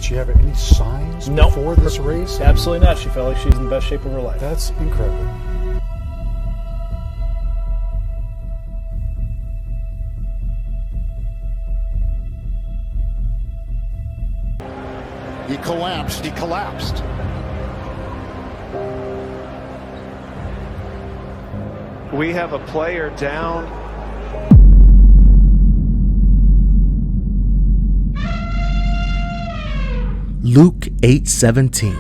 Did she have any signs before this race? Absolutely not. She felt like she's in the best shape of her life. That's incredible. He collapsed. We have a player down. Luke 8:17.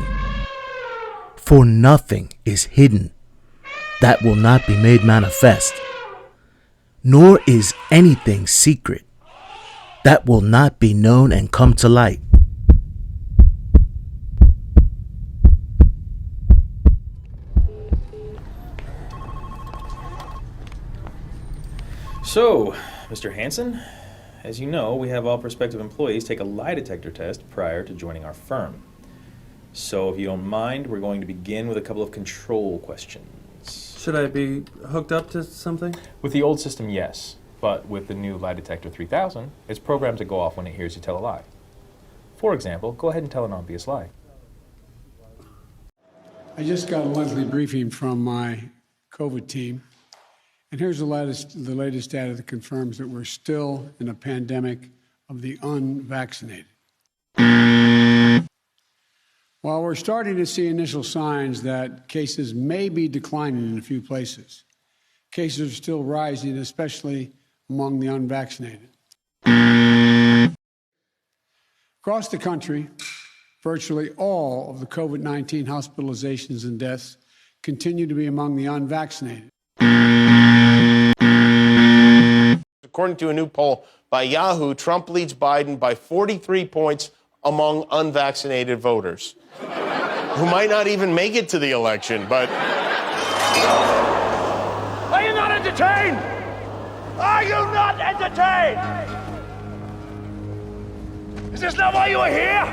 For nothing is hidden that will not be made manifest, nor is anything secret that will not be known and come to light. So, Mr. Hansen, as you know, we have all prospective employees take a lie detector test prior to joining our firm. So, if you don't mind, we're going to begin with a couple of control questions. Should I be hooked up to something? With the old system, yes. But with the new lie detector 3000, it's programmed to go off when it hears you tell a lie. For example, go ahead and tell an obvious lie. I just got a monthly briefing from my COVID team. And here's the latest data that confirms that we're still in a pandemic of the unvaccinated. While we're starting to see initial signs that cases may be declining in a few places, cases are still rising, especially among the unvaccinated. Across the country, virtually all of the COVID-19 hospitalizations and deaths continue to be among the unvaccinated. According to a new poll by Yahoo, Trump leads Biden by 43 points among unvaccinated voters, who might not even make it to the election, but... Are you not entertained? Are you not entertained? Is this not why you are here?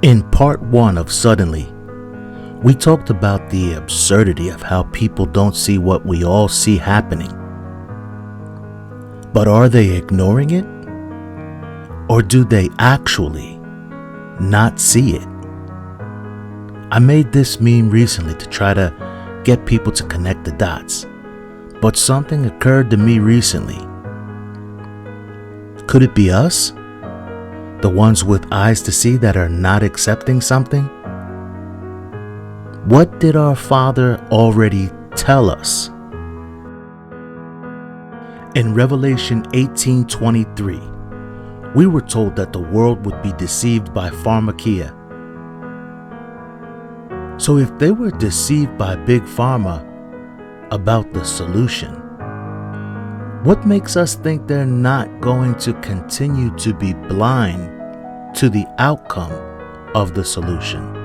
In part 1 of Suddenly, we talked about the absurdity of how people don't see what we all see happening. But are they ignoring it? Or do they actually not see it? I made this meme recently to try to get people to connect the dots, but something occurred to me recently. Could it be us? The ones with eyes to see that are not accepting something? What did our Father already tell us? In Revelation 18:23, we were told that the world would be deceived by pharmakia. So if they were deceived by Big Pharma about the solution, what makes us think they're not going to continue to be blind to the outcome of the solution?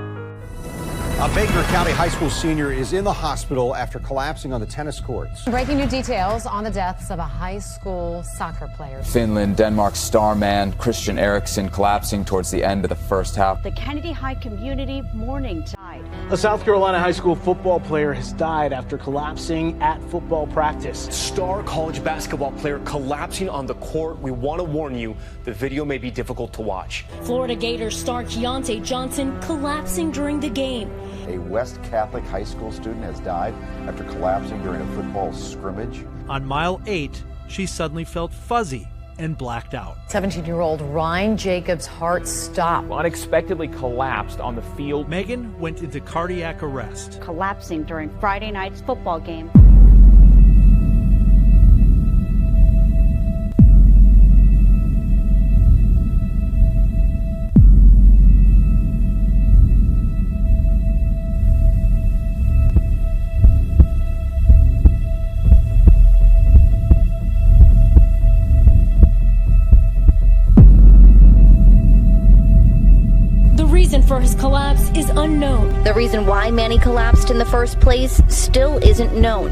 A Baker County high school senior is in the hospital after collapsing on the tennis courts. Breaking new details on the deaths of a high school soccer player. Finland, Denmark's star man Christian Eriksen collapsing towards the end of the first half. The Kennedy High community mourning tonight. A South Carolina high school football player has died after collapsing at football practice. Star college basketball player collapsing on the court. We want to warn you, the video may be difficult to watch. Florida Gators star Keontae Johnson collapsing during the game. A West Catholic high school student has died after collapsing during a football scrimmage. On mile 8, she suddenly felt fuzzy and blacked out. 17-year-old Ryan Jacobs' heart stopped. Unexpectedly collapsed on the field. Megan went into cardiac arrest. Collapsing during Friday night's football game. reason for his collapse is unknown. The reason why Manny collapsed in the first place still isn't known.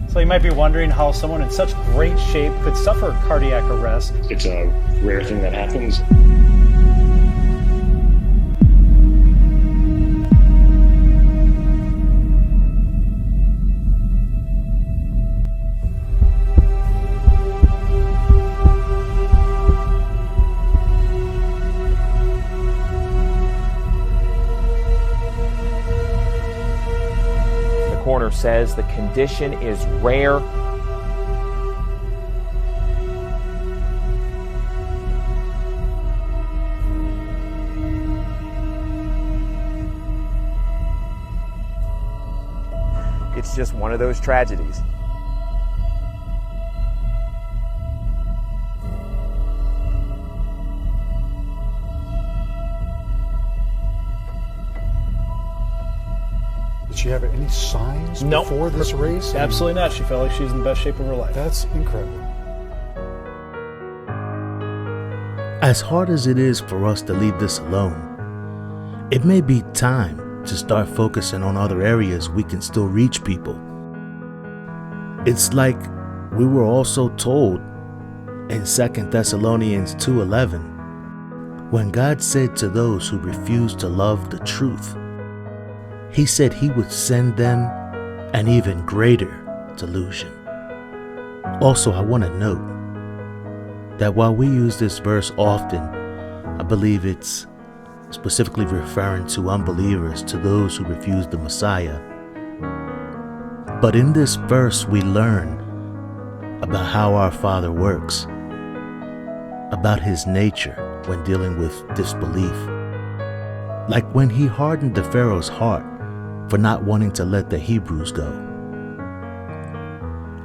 So you might be wondering how someone in such great shape could suffer cardiac arrest. It's a rare thing that happens. The coroner says the condition is rare. It's just one of those tragedies. Did she have any signs before this race? Absolutely not. She felt like she's in the best shape of her life. That's incredible. As hard as it is for us to leave this alone, it may be time to start focusing on other areas we can still reach people. It's like we were also told in 2 Thessalonians 2:11, when God said to those who refused to love the truth, He said He would send them an even greater delusion. Also, I want to note that while we use this verse often, I believe it's specifically referring to unbelievers, to those who refuse the Messiah. But in this verse, we learn about how our Father works, about His nature when dealing with disbelief. Like when He hardened the Pharaoh's heart for not wanting to let the Hebrews go.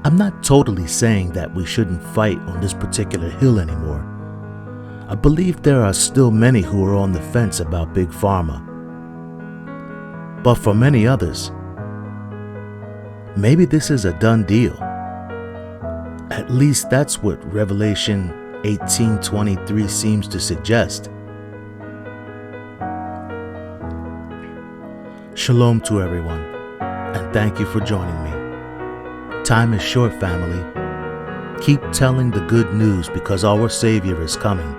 I'm not totally saying that we shouldn't fight on this particular hill anymore. I believe there are still many who are on the fence about Big Pharma. But for many others, maybe this is a done deal. At least that's what Revelation 18:23 seems to suggest. Shalom to everyone, and thank you for joining me. Time is short, family. Keep telling the good news because our Savior is coming.